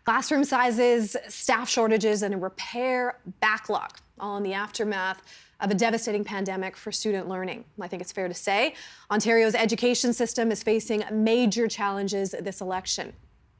Classroom sizes, staff shortages, and a repair backlog, all in the aftermath of a devastating pandemic for student learning. I think it's fair to say Ontario's education system is facing major challenges this election.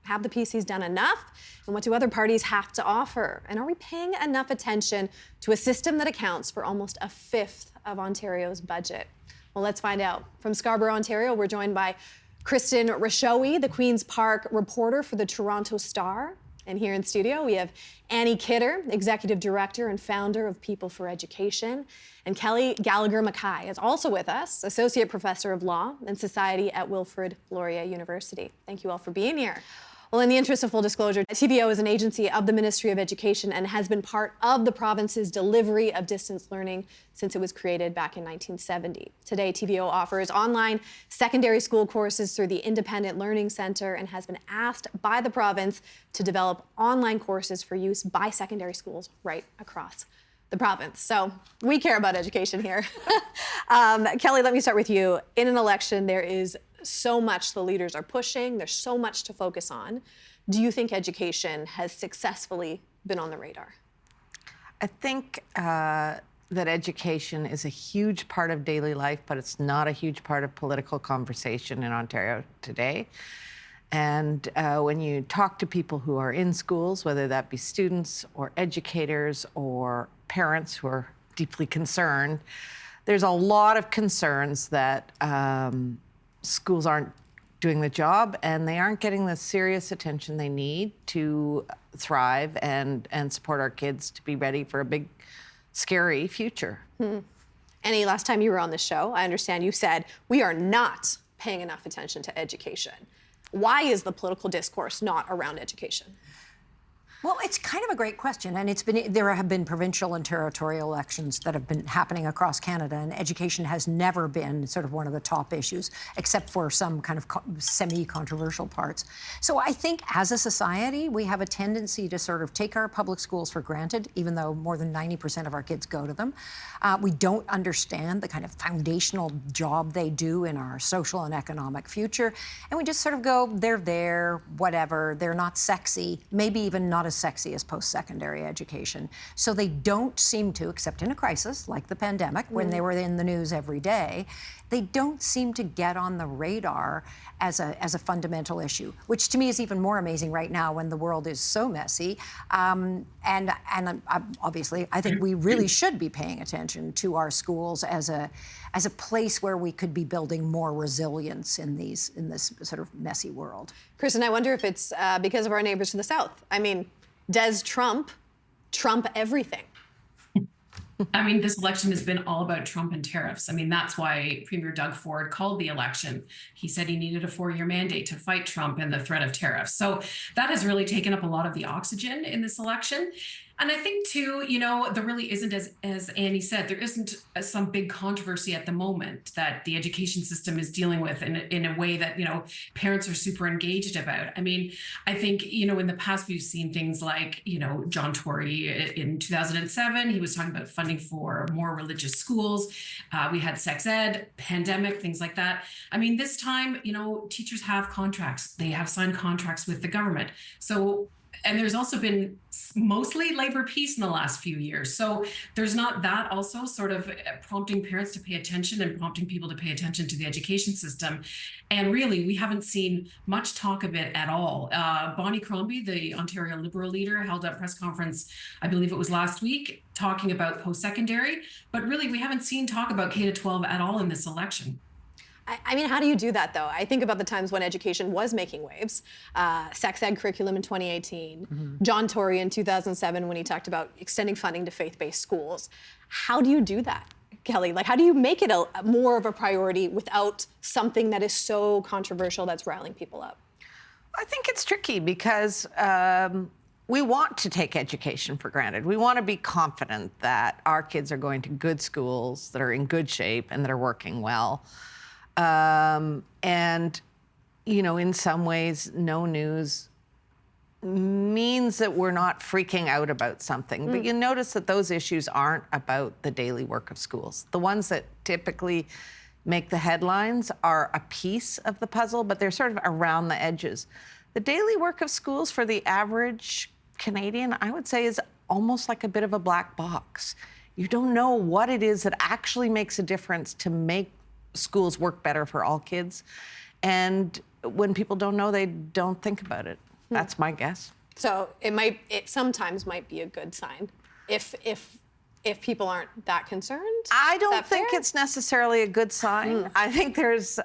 Have the PCs done enough? And what do other parties have to offer? And are we paying enough attention to a system that accounts for almost a fifth of Ontario's budget? Well, let's find out. From Scarborough, Ontario, we're joined by Kristen Rashowi, the Queen's Park reporter for the Toronto Star. And here in studio, we have Annie Kidder, Executive Director and founder of People for Education. And Kelly Gallagher-Mackay is also with us, Associate Professor of Law and Society at Wilfrid Laurier University. Thank you all for being here. Well, in the interest of full disclosure, TVO is an agency of the Ministry of Education and has been part of the province's delivery of distance learning since it was created back in 1970. Today, TVO offers online secondary school courses through the Independent Learning Centre and has been asked by the province to develop online courses for use by secondary schools right across the province. So we care about education here. Kelly, let me start with you. In an election, there is so much the leaders are pushing. There's so much to focus on. Do you think education has successfully been on the radar? I think that education is a huge part of daily life, but it's not a huge part of political conversation in Ontario today. And when you talk to people who are in schools, whether that be students or educators or parents who are deeply concerned, there's a lot of concerns that schools aren't doing the job and they aren't getting the serious attention they need to thrive and support our kids to be ready for a big, scary future. Annie, last time you were on the show, I understand you said we are not paying enough attention to education. Why is the political discourse not around education? Well, it's kind of a great question, and there have been provincial and territorial elections that have been happening across Canada, and education has never been sort of one of the top issues, except for some kind of semi-controversial parts. So I think as a society, we have a tendency to sort of take our public schools for granted, even though more than 90% of our kids go to them. We don't understand the kind of foundational job they do in our social and economic future, and we just sort of go, they're there, whatever, they're not sexy, maybe even not as sexy as post-secondary education. So they don't seem to, except in a crisis like the pandemic, when they were in the news every day, they don't seem to get on the radar as a fundamental issue, which to me is even more amazing right now when the world is so messy. And obviously, I think we really should be paying attention to our schools as a place where we could be building more resilience in this sort of messy world. Kristen, I wonder if it's because of our neighbors to the south. I mean, does Trump trump everything? I mean, this election has been all about Trump and tariffs. I mean, that's why Premier Doug Ford called the election. He said he needed a 4-year mandate to fight Trump and the threat of tariffs. So that has really taken up a lot of the oxygen in this election. And I think, too, you know, there really isn't, as Annie said, there isn't some big controversy at the moment that the education system is dealing with in a way that, you know, parents are super engaged about. I mean, I think, you know, in the past, we've seen things like, you know, John Tory in 2007, he was talking about funding for more religious schools. We had sex ed, pandemic, things like that. I mean, this time, you know, teachers have contracts. They have signed contracts with the government. So, and there's also been mostly labor peace in the last few years. So there's not that also sort of prompting parents to pay attention and prompting people to pay attention to the education system. And really, we haven't seen much talk of it at all. Bonnie Crombie, the Ontario Liberal leader, held a press conference, I believe it was last week, talking about post-secondary. But really, we haven't seen talk about K-12 at all in this election. I mean, how do you do that, though? I think about the times when education was making waves. Sex ed curriculum in 2018, John Tory in 2007 when he talked about extending funding to faith-based schools. How do you do that, Kelly? Like, how do you make it more of a priority without something that is so controversial that's riling people up? I think it's tricky because we want to take education for granted. We want to be confident that our kids are going to good schools that are in good shape and that are working well. And, you know, in some ways, no news means that we're not freaking out about something. But you notice that those issues aren't about the daily work of schools. The ones that typically make the headlines are a piece of the puzzle, but they're sort of around the edges. The daily work of schools for the average Canadian, I would say, is almost like a bit of a black box. You don't know what it is that actually makes a difference to make schools work better for all kids. And when people don't know, they don't think about it. That's my guess. So it sometimes might be a good sign if people aren't that concerned. I don't Is that think fair? it's necessarily a good sign. I think there's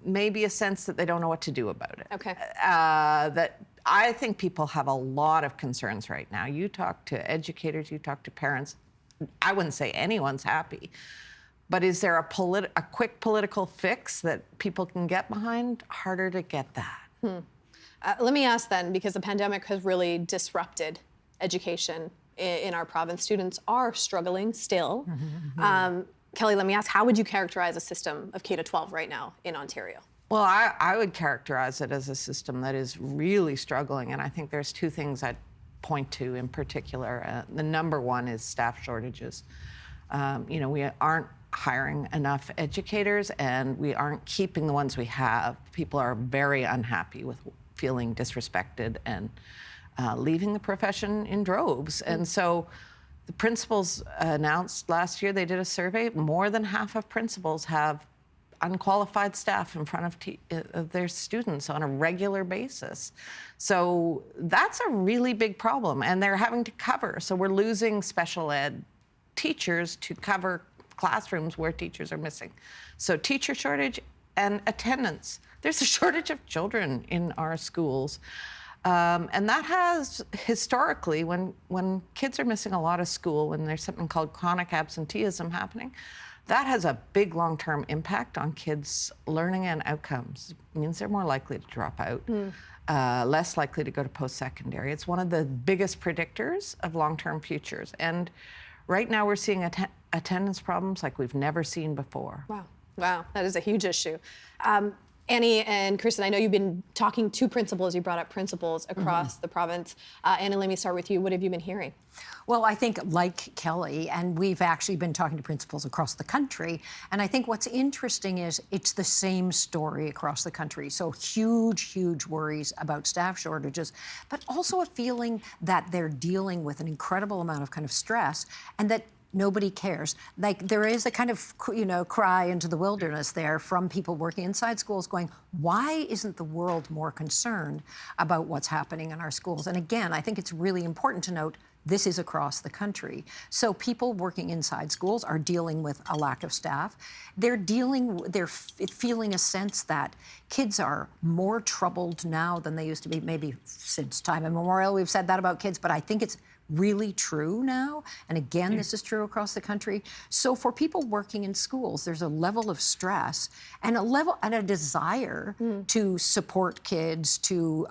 maybe a sense that they don't know what to do about it. Okay. That I think people have a lot of concerns right now. You talk to educators, you talk to parents. I wouldn't say anyone's happy. But is there a quick political fix that people can get behind? Harder to get that. Let me ask then, because the pandemic has really disrupted education in our province. Students are struggling still. Kelly, let me ask, how would you characterize a system of K-12 right now in Ontario? Well, I would characterize it as a system that is really struggling, and I think there's two things I'd point to in particular. The number one is staff shortages. We aren't hiring enough educators, and we aren't keeping the ones we have. People are very unhappy with feeling disrespected and leaving the profession in droves. And so the principals announced last year, they did a survey, more than half of principals have unqualified staff in front of their students on a regular basis. So that's a really big problem, and they're having to cover. So we're losing special ed teachers to cover classrooms where teachers are missing. So teacher shortage and attendance. There's a shortage of children in our schools. And that has historically, when kids are missing a lot of school, when there's something called chronic absenteeism happening, that has a big long-term impact on kids' learning and outcomes. It means they're more likely to drop out, less likely to go to post-secondary. It's one of the biggest predictors of long-term futures. And right now we're seeing attendance problems like we've never seen before. Wow, that is a huge issue. Annie and Kristen, I know you've been talking to principals. You brought up principals across the province. Annie, let me start with you. What have you been hearing? Well, I think like Kelly, and we've actually been talking to principals across the country, and I think what's interesting is it's the same story across the country. So huge worries about staff shortages, but also a feeling that they're dealing with an incredible amount of kind of stress, and that nobody cares. Like there is a kind of, cry into the wilderness there from people working inside schools going, why isn't the world more concerned about what's happening in our schools? And again, I think it's really important to note this is across the country. So people working inside schools are dealing with a lack of staff. They're feeling a sense that kids are more troubled now than they used to be, maybe since time immemorial. We've said that about kids, but I think it's really true now. And again, this is true across the country. So for people working in schools, there's a level of stress and a desire to support kids, to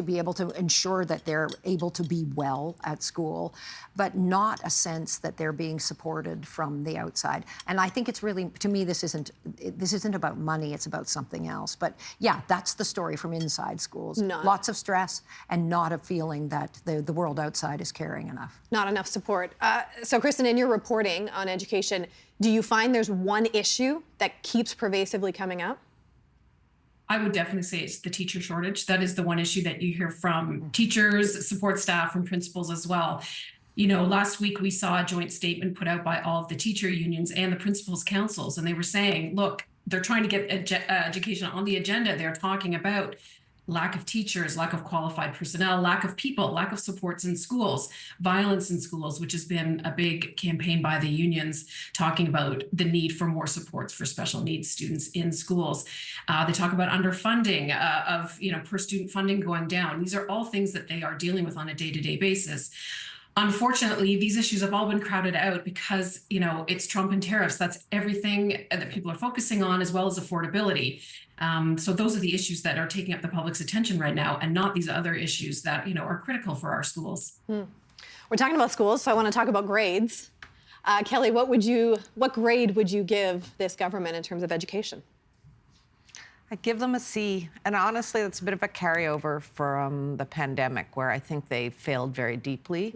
be able to ensure that they're able to be well at school, but not a sense that they're being supported from the outside. And I think it's really, to me, this isn't about money, it's about something else. But yeah, that's the story from inside schools. Lots of stress and not a feeling that the world outside is caring enough. Not enough support. So Kristen, in your reporting on education, do you find there's one issue that keeps pervasively coming up? I would definitely say it's the teacher shortage. That is the one issue that you hear from teachers, support staff, and principals as well. Last week we saw a joint statement put out by all of the teacher unions and the principals' councils, and they were saying, look, they're trying to get education on the agenda. They're talking about lack of teachers, lack of qualified personnel, lack of people, lack of supports in schools, violence in schools, which has been a big campaign by the unions talking about the need for more supports for special needs students in schools. They talk about underfunding of per student funding going down. These are all things that they are dealing with on a day-to-day basis. Unfortunately, these issues have all been crowded out because, it's Trump and tariffs. That's everything that people are focusing on, as well as affordability. So those are the issues that are taking up the public's attention right now, and not these other issues that, are critical for our schools. We're talking about schools, so I want to talk about grades. Kelly, what grade would you give this government in terms of education? I give them a C, and honestly, that's a bit of a carryover from the pandemic, where I think they failed very deeply.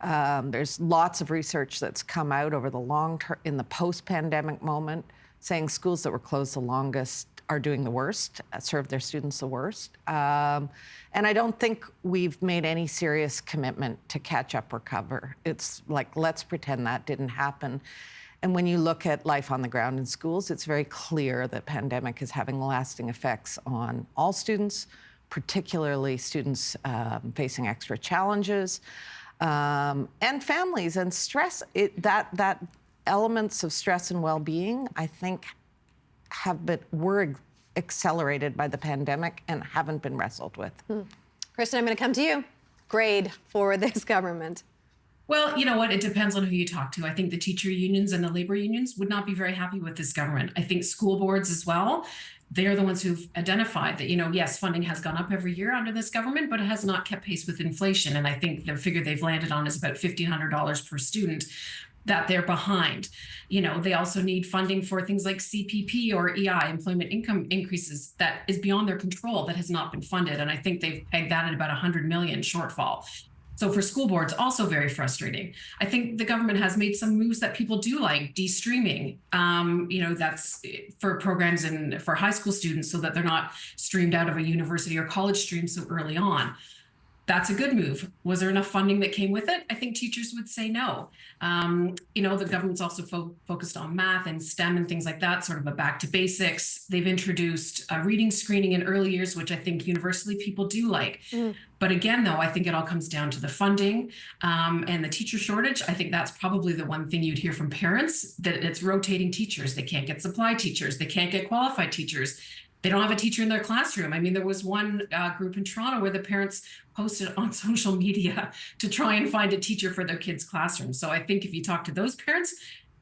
There's lots of research that's come out over the long term, in the post-pandemic moment, saying schools that were closed the longest are doing the worst, serve their students the worst. And I don't think we've made any serious commitment to catch up or cover. It's like, let's pretend that didn't happen. And when you look at life on the ground in schools, it's very clear that pandemic is having lasting effects on all students, particularly students facing extra challenges, and families and stress. That elements of stress and well-being, I think, were accelerated by the pandemic and haven't been wrestled with. Kristen, I'm going to come to you. Grade for this government. Well, you know what? It depends on who you talk to. I think the teacher unions and the labor unions would not be very happy with this government. I think school boards as well. They are the ones who've identified that, yes, funding has gone up every year under this government, but it has not kept pace with inflation. And I think the figure they've landed on is about $1,500 per student that they're behind. They also need funding for things like CPP or EI, employment income increases, that is beyond their control, that has not been funded. And I think they've pegged that at about $100 million shortfall. So for school boards, also very frustrating. I think the government has made some moves that people do like, de-streaming. That's for programs and for high school students so that they're not streamed out of a university or college stream so early on. That's a good move. Was there enough funding that came with it? I think teachers would say no. The government's also focused on math and STEM and things like that, sort of a back to basics. They've introduced reading screening in early years, which I think universally people do like. But again, though, I think it all comes down to the funding and the teacher shortage. I think that's probably the one thing you'd hear from parents, that it's rotating teachers. They can't get supply teachers. They can't get qualified teachers. They don't have a teacher in their classroom. I mean, there was one group in Toronto where the parents posted on social media to try and find a teacher for their kids' classroom. So I think if you talk to those parents,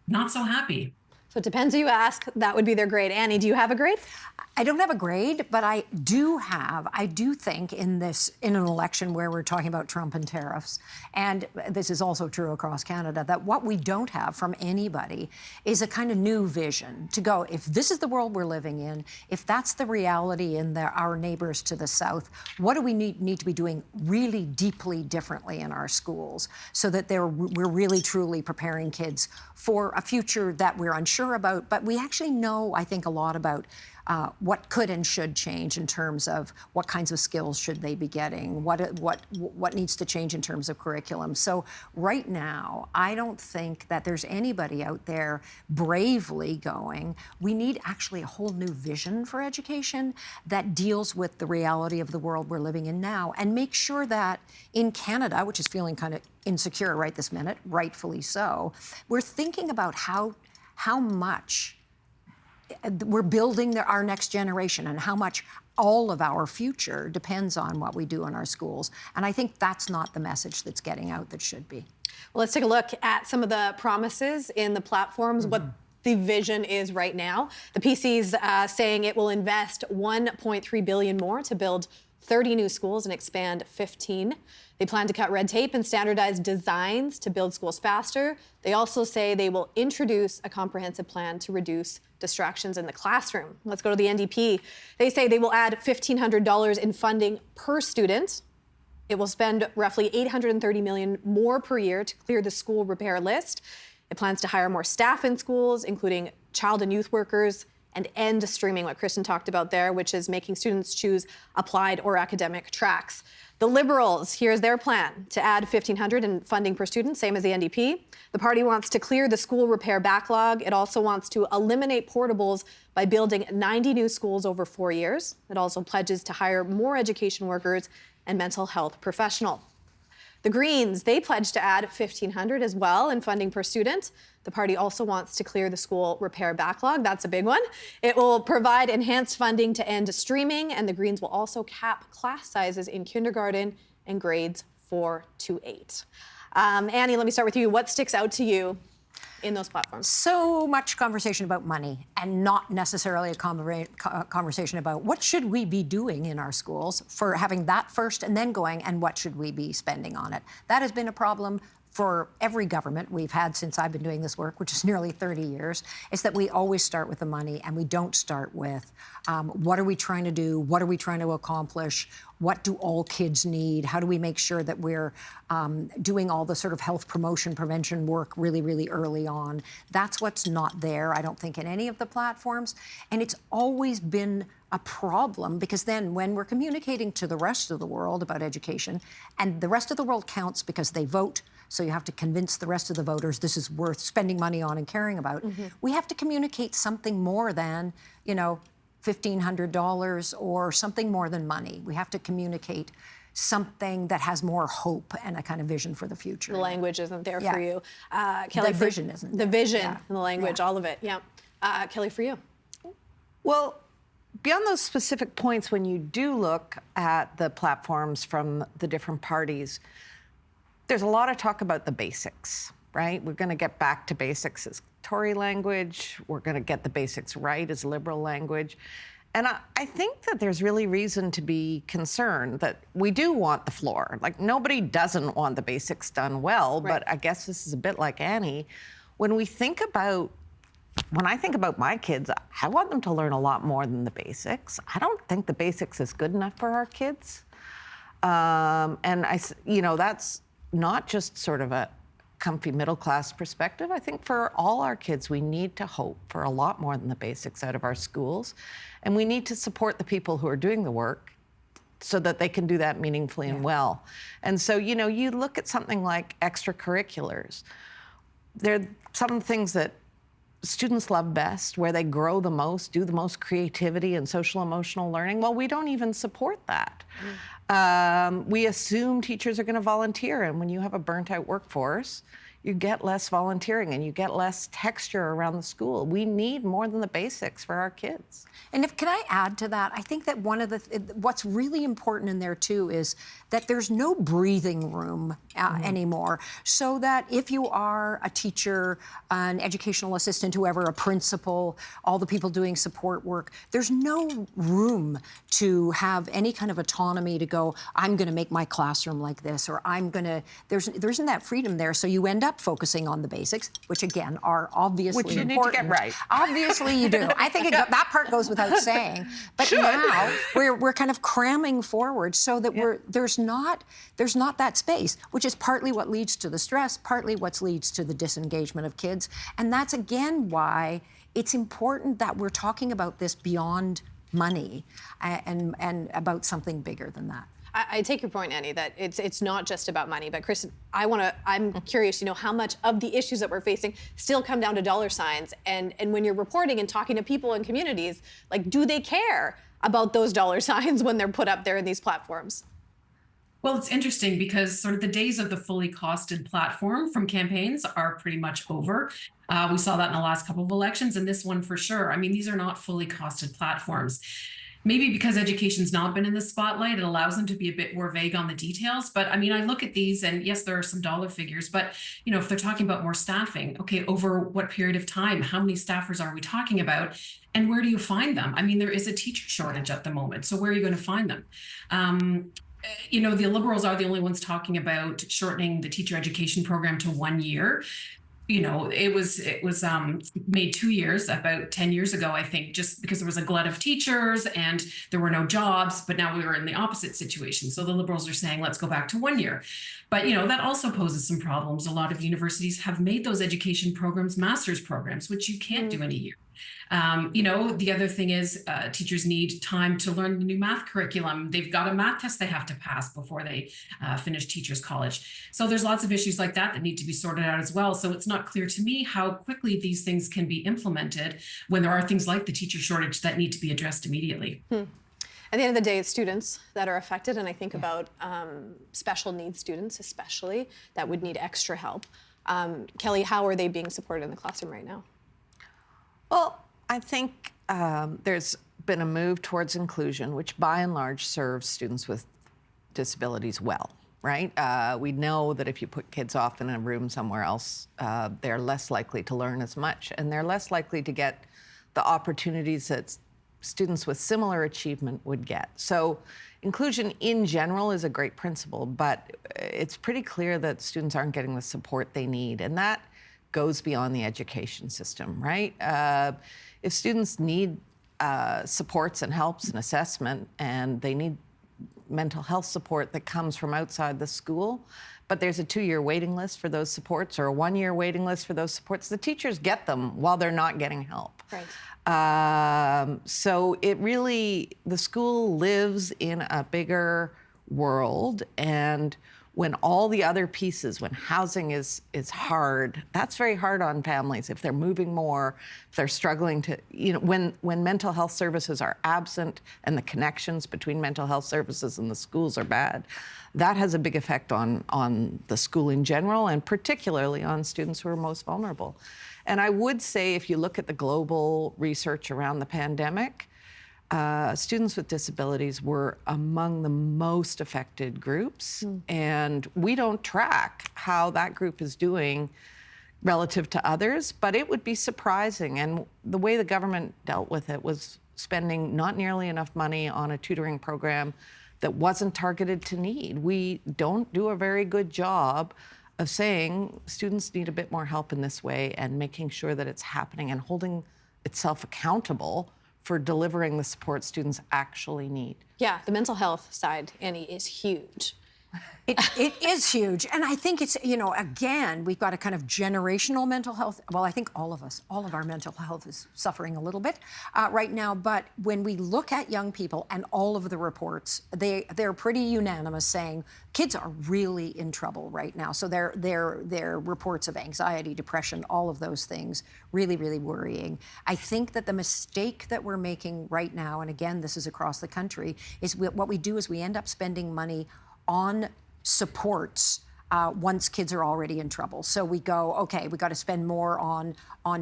not so happy. So it depends who you ask. That would be their grade. Annie, do you have a grade? I don't have a grade, but I do think in an election where we're talking about Trump and tariffs, and this is also true across Canada, that what we don't have from anybody is a kind of new vision to go, if this is the world we're living in, if that's the reality in our neighbors to the south, what do we need to be doing really deeply differently in our schools so that we're really truly preparing kids for a future that we're unsure about, but we actually know, I think, a lot about what could and should change in terms of what kinds of skills should they be getting, what needs to change in terms of curriculum. So right now, I don't think that there's anybody out there bravely going, we need actually a whole new vision for education that deals with the reality of the world we're living in now, and make sure that in Canada, which is feeling kind of insecure right this minute, rightfully so, we're thinking about how much we're building our next generation and how much all of our future depends on what we do in our schools. And I think that's not the message that's getting out that should be. Well, let's take a look at some of the promises in the platforms, what the vision is right now. The PC's saying it will invest $1.3 billion more to build 30 new schools and expand 15. They plan to cut red tape and standardize designs to build schools faster. They also say they will introduce a comprehensive plan to reduce distractions in the classroom. Let's go to the NDP. They say they will add $1,500 in funding per student. It will spend roughly $830 million more per year to clear the school repair list. It plans to hire more staff in schools, including child and youth workers, and end streaming, what Kristen talked about there, which is making students choose applied or academic tracks. The Liberals, here's their plan to add $1,500 in funding per student, same as the NDP. The party wants to clear the school repair backlog. It also wants to eliminate portables by building 90 new schools over 4 years. It also pledges to hire more education workers and mental health professionals. The Greens, they pledge to add $1,500 as well in funding per student. The party also wants to clear the school repair backlog. That's a big one. It will provide enhanced funding to end streaming, and the Greens will also cap class sizes in kindergarten and grades 4 to 8. Annie, let me start with you. What sticks out to you in those platforms? So much conversation about money and not necessarily a conversation about what should we be doing in our schools, for having that first and then going, and what should we be spending on it. That has been a problem for every government we've had since I've been doing this work, which is nearly 30 years, is that we always start with the money and we don't start with what are we trying to do, what are we trying to accomplish, what do all kids need, how do we make sure that we're doing all the sort of health promotion, prevention work really, really early on. That's what's not there, I don't think, in any of the platforms. And it's always been a problem because then when we're communicating to the rest of the world about education, and the rest of the world counts because they vote, so you have to convince the rest of the voters this is worth spending money on and caring about. We have to communicate something more than, you know, $1,500 or something more than money. We have to communicate something that has more hope and a kind of vision for the future. The language isn't there Yeah. for you. Kelly, The vision isn't The there. vision Yeah. and the language, Yeah. all of it, yeah. Kelly, for you. Well, beyond those specific points, when you do look at the platforms from the different parties, there's a lot of talk about the basics, right? We're going to get back to basics as Tory language. We're going to get the basics right as Liberal language. And I think that there's really reason to be concerned that we do want the floor. Like, nobody doesn't want the basics done well, Right. but I guess this is a bit like Annie. When I think about my kids, I want them to learn a lot more than the basics. I don't think the basics is good enough for our kids. And that's not just sort of a comfy middle class perspective. I think for all our kids, we need to hope for a lot more than the basics out of our schools. And we need to support the people who are doing the work so that they can do that meaningfully and well. And so, you look at something like extracurriculars. They're some things that students love best, where they grow the most, do the most creativity and social emotional learning. Well, we don't even support that. We assume teachers are going to volunteer, and when you have a burnt out workforce, you get less volunteering and you get less texture around the school. We need more than the basics for our kids. And can I add to that? I think that one of what's really important in there too is that there's no breathing room anymore. So that if you are a teacher, an educational assistant, whoever, a principal, all the people doing support work, there's no room to have any kind of autonomy to go, I'm going to make my classroom like this, or there isn't that freedom there. So you end up focusing on the basics, which again are obviously Which you important. need to get right. Obviously you do. I think that part goes without saying. But now we're kind of cramming forward so that there's not that space, which is partly what leads to the stress, partly what leads to the disengagement of kids. And that's again why it's important that we're talking about this beyond money and about something bigger than that. I take your point, Annie, that it's not just about money. But Kristen, I'm curious, how much of the issues that we're facing still come down to dollar signs. And when you're reporting and talking to people in communities, like, do they care about those dollar signs when they're put up there in these platforms? Well, it's interesting because sort of the days of the fully costed platform from campaigns are pretty much over. We saw that in the last couple of elections, and this one for sure. I mean, these are not fully costed platforms. Maybe because education's not been in the spotlight, it allows them to be a bit more vague on the details. But I mean, I look at these and yes, there are some dollar figures, but if they're talking about more staffing, okay, over what period of time, how many staffers are we talking about? And where do you find them? I mean, there is a teacher shortage at the moment. So where are you going to find them? The Liberals are the only ones talking about shortening the teacher education program to 1 year. It was made 2 years, about 10 years ago, I think, just because there was a glut of teachers and there were no jobs. But now we were in the opposite situation. So the Liberals are saying, let's go back to 1 year. But, that also poses some problems. A lot of universities have made those education programs master's programs, which you can't do in a year. The other thing is teachers need time to learn the new math curriculum. They've got a math test they have to pass before they finish teachers college. So there's lots of issues like that need to be sorted out as well. So it's not clear to me how quickly these things can be implemented when there are things like the teacher shortage that need to be addressed immediately. At the end of the day, it's students that are affected, and I think about special needs students especially that would need extra help. Kelly, how are they being supported in the classroom right now? Well, I think there's been a move towards inclusion, which by and large serves students with disabilities well, right? We know that if you put kids off in a room somewhere else, they're less likely to learn as much, and they're less likely to get the opportunities that students with similar achievement would get. So inclusion in general is a great principle, but it's pretty clear that students aren't getting the support they need, and that goes beyond the education system, right? If students need supports and helps and assessment, and they need mental health support that comes from outside the school, but there's a 2-year waiting list for those supports or a 1-year waiting list for those supports, the teachers get them while they're not getting help. Right. So it really, the school lives in a bigger world, and when all the other pieces, when housing is hard, that's very hard on families. If they're moving more, if they're struggling to, when mental health services are absent and the connections between mental health services and the schools are bad, that has a big effect on the school in general, and particularly on students who are most vulnerable. And I would say, if you look at the global research around the pandemic, students with disabilities were among the most affected groups. And we don't track how that group is doing relative to others, but it would be surprising. And the way the government dealt with it was spending not nearly enough money on a tutoring program that wasn't targeted to need. We don't do a very good job of saying students need a bit more help in this way, and making sure that it's happening and holding itself accountable for delivering the support students actually need. Yeah, the mental health side, Annie, is huge. It is huge. And I think it's, again, we've got a kind of generational mental health. Well, I think all of our mental health is suffering a little bit right now. But when we look at young people and all of the reports, they're pretty unanimous saying kids are really in trouble right now. So their reports of anxiety, depression, all of those things, really, really worrying. I think that the mistake that we're making right now, and again, this is across the country, is what we do is we end up spending money on supports once kids are already in trouble. So we go, okay, we got to spend more on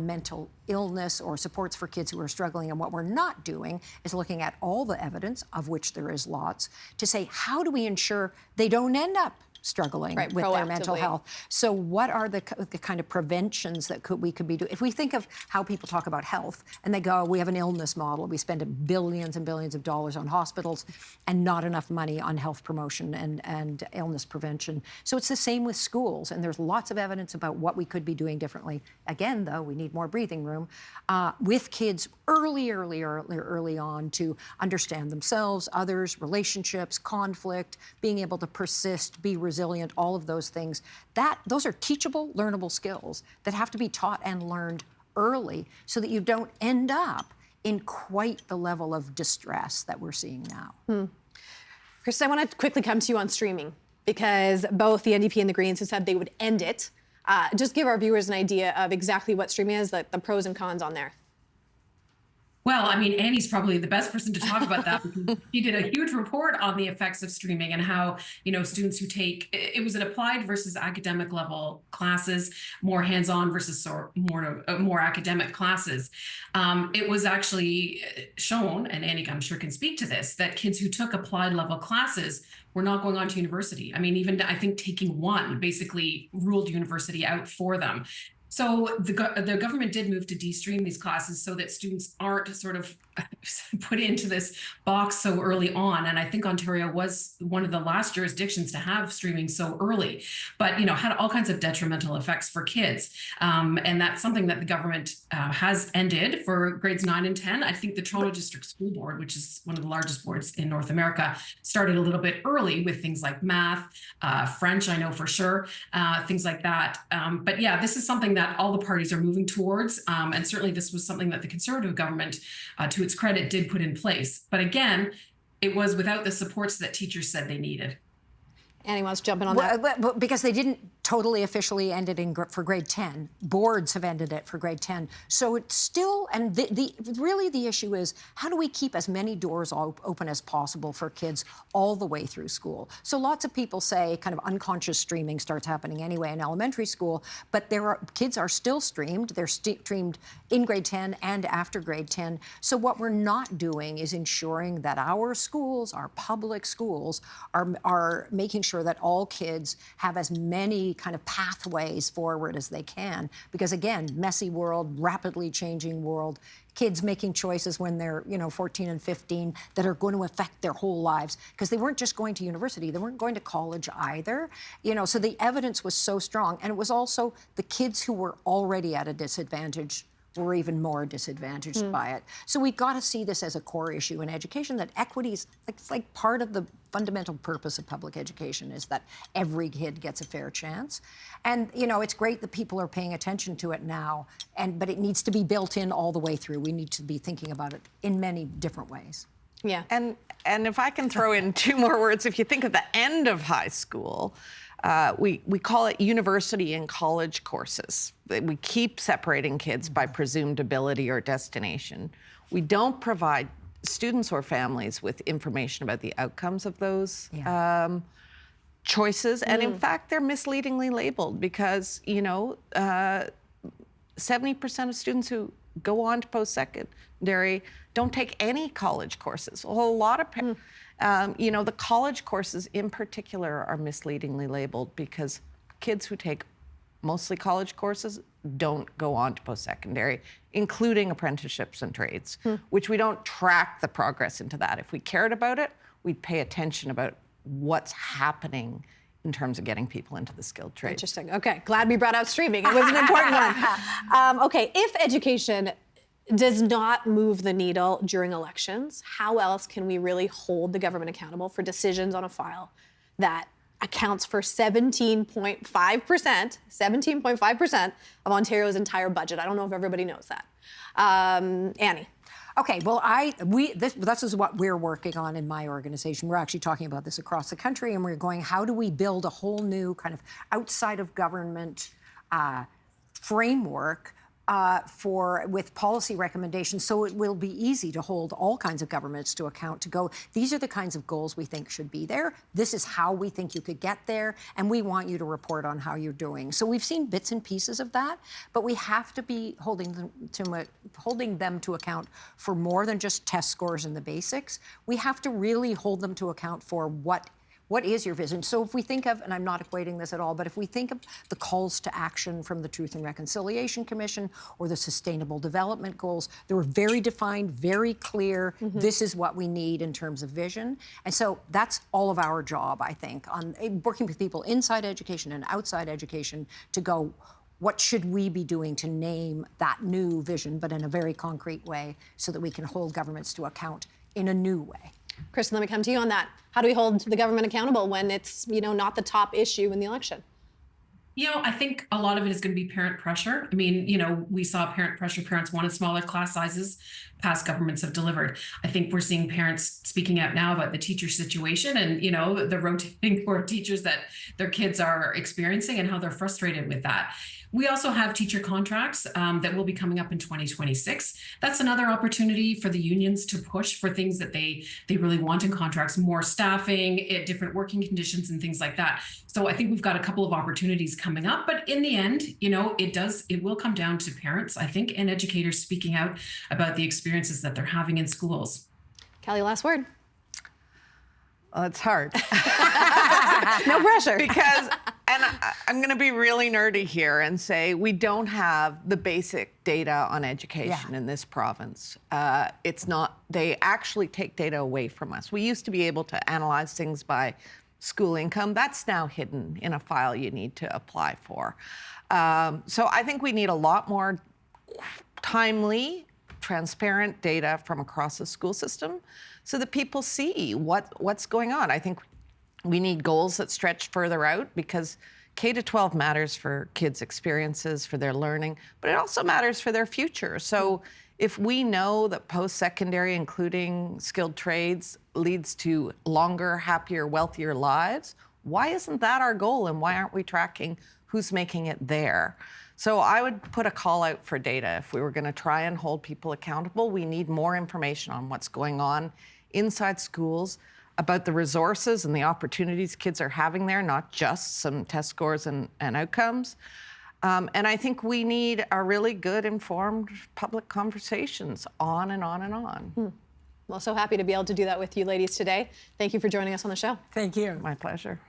mental illness or supports for kids who are struggling. And what we're not doing is looking at all the evidence, of which there is lots, to say, how do we ensure they don't end up struggling with their mental health? So what are the kind of preventions that we could be doing? If we think of how people talk about health and they go, we have an illness model, we spend billions and billions of dollars on hospitals and not enough money on health promotion and illness prevention. So it's the same with schools, and there's lots of evidence about what we could be doing differently. Again, though, we need more breathing room with kids early on to understand themselves, others, relationships, conflict, being able to persist, be resilient, all of those things. Those are teachable, learnable skills that have to be taught and learned early so that you don't end up in quite the level of distress that we're seeing now. Krista, I want to quickly come to you on streaming, because both the NDP and the Greens have said they would end it. Just give our viewers an idea of exactly what streaming is, the pros and cons on there. Well, I mean, Annie's probably the best person to talk about that, because she did a huge report on the effects of streaming and how, students who take, it was an applied versus academic level classes, more hands-on versus more academic classes. It was actually shown, and Annie, I'm sure, can speak to this, that kids who took applied level classes were not going on to university. I mean, even I think taking one basically ruled university out for them. So the government did move to de-stream these classes so that students aren't sort of put into this box so early on. And I think Ontario was one of the last jurisdictions to have streaming so early, but had all kinds of detrimental effects for kids. And that's something that the government has ended for grades 9 and 10. I think the Toronto District School Board, which is one of the largest boards in North America, started a little bit early with things like math, French, I know for sure, things like that. But yeah, this is something that all the parties are moving towards. And certainly this was something that the Conservative government, to its credit, did put in place. But again, it was without the supports that teachers said they needed. Annie wants to jump in on that. Because they didn't totally officially end it for grade 10. Boards have ended it for grade 10. So it's still, and really the issue is, how do we keep as many doors open as possible for kids all the way through school? So lots of people say kind of unconscious streaming starts happening anyway in elementary school, but kids are still streamed. They're streamed in grade 10 and after grade 10. So what we're not doing is ensuring that our schools, our public schools, are making sure that all kids have as many kind of pathways forward as they can. Because again, messy world, rapidly changing world, kids making choices when they're 14 and 15 that are going to affect their whole lives, because they weren't just going to university, they weren't going to college either. So the evidence was so strong, and it was also the kids who were already at a disadvantage were even more disadvantaged by it. So we've got to see this as a core issue in education, that equity is like part of the fundamental purpose of public education, is that every kid gets a fair chance. And it's great that people are paying attention to it now, but it needs to be built in all the way through. We need to be thinking about it in many different ways. Yeah. And if I can throw in two more words, if you think of the end of high school, we call it university and college courses. We keep separating kids by presumed ability or destination. We don't provide students or families with information about the outcomes of those choices. And in fact, they're misleadingly labeled because, 70% of students who go on to post-secondary don't take any college courses. A whole lot of the college courses in particular are misleadingly labeled because kids who take mostly college courses don't go on to post-secondary, including apprenticeships and trades, which we don't track the progress into that. If we cared about it, we'd pay attention about what's happening in terms of getting people into the skilled trades. Interesting. Okay, glad we brought out streaming. It was an important one. Okay, if education does not move the needle during elections, how else can we really hold the government accountable for decisions on a file that accounts for 17.5% of Ontario's entire budget? I don't know if everybody knows that. Annie. Okay, well, this is what we're working on in my organization. We're actually talking about this across the country, and we're going, how do we build a whole new kind of outside of government framework with policy recommendations, so it will be easy to hold all kinds of governments to account, to go, these are the kinds of goals we think should be there, this is how we think you could get there, and we want you to report on how you're doing. So we've seen bits and pieces of that, but we have to be holding them to account for more than just test scores and the basics. We have to really hold them to account for what is your vision? So if we think of, and I'm not equating this at all, but if we think of the calls to action from the Truth and Reconciliation Commission or the Sustainable Development Goals, they were very defined, very clear. This is what we need in terms of vision. And so that's all of our job, I think, on working with people inside education and outside education to go, what should we be doing to name that new vision, but in a very concrete way, so that we can hold governments to account in a new way. Kristen, let me come to you on that. How do we hold the government accountable when it's, not the top issue in the election? I think a lot of it is going to be parent pressure. I mean, we saw parent pressure. Parents wanted smaller class sizes. Past governments have delivered. I think we're seeing parents speaking out now about the teacher situation and, the rotating core of teachers that their kids are experiencing and how they're frustrated with that. We also have teacher contracts that will be coming up in 2026. That's another opportunity for the unions to push for things that they really want in contracts, more staffing, different working conditions and things like that. So I think we've got a couple of opportunities coming up, but in the end, it will come down to parents, I think, and educators speaking out about the experiences that they're having in schools. Kelly, last word. Well, it's hard. No pressure. Because, and I'm going to be really nerdy here and say we don't have the basic data on education in this province. It's not, they actually take data away from us. We used to be able to analyze things by school income. That's now hidden in a file you need to apply for. So I think we need a lot more timely, transparent data from across the school system so that people see what's going on. I think we need goals that stretch further out because K-12 matters for kids' experiences, for their learning, but it also matters for their future. So if we know that post-secondary, including skilled trades, leads to longer, happier, wealthier lives, why isn't that our goal and why aren't we tracking who's making it there? So I would put a call out for data. If we were going to try and hold people accountable, we need more information on what's going on inside schools, about the resources and the opportunities kids are having there, not just some test scores and outcomes. And I think we need a really good, informed public conversations on and on and on. Well, so happy to be able to do that with you ladies today. Thank you for joining us on the show. Thank you. My pleasure.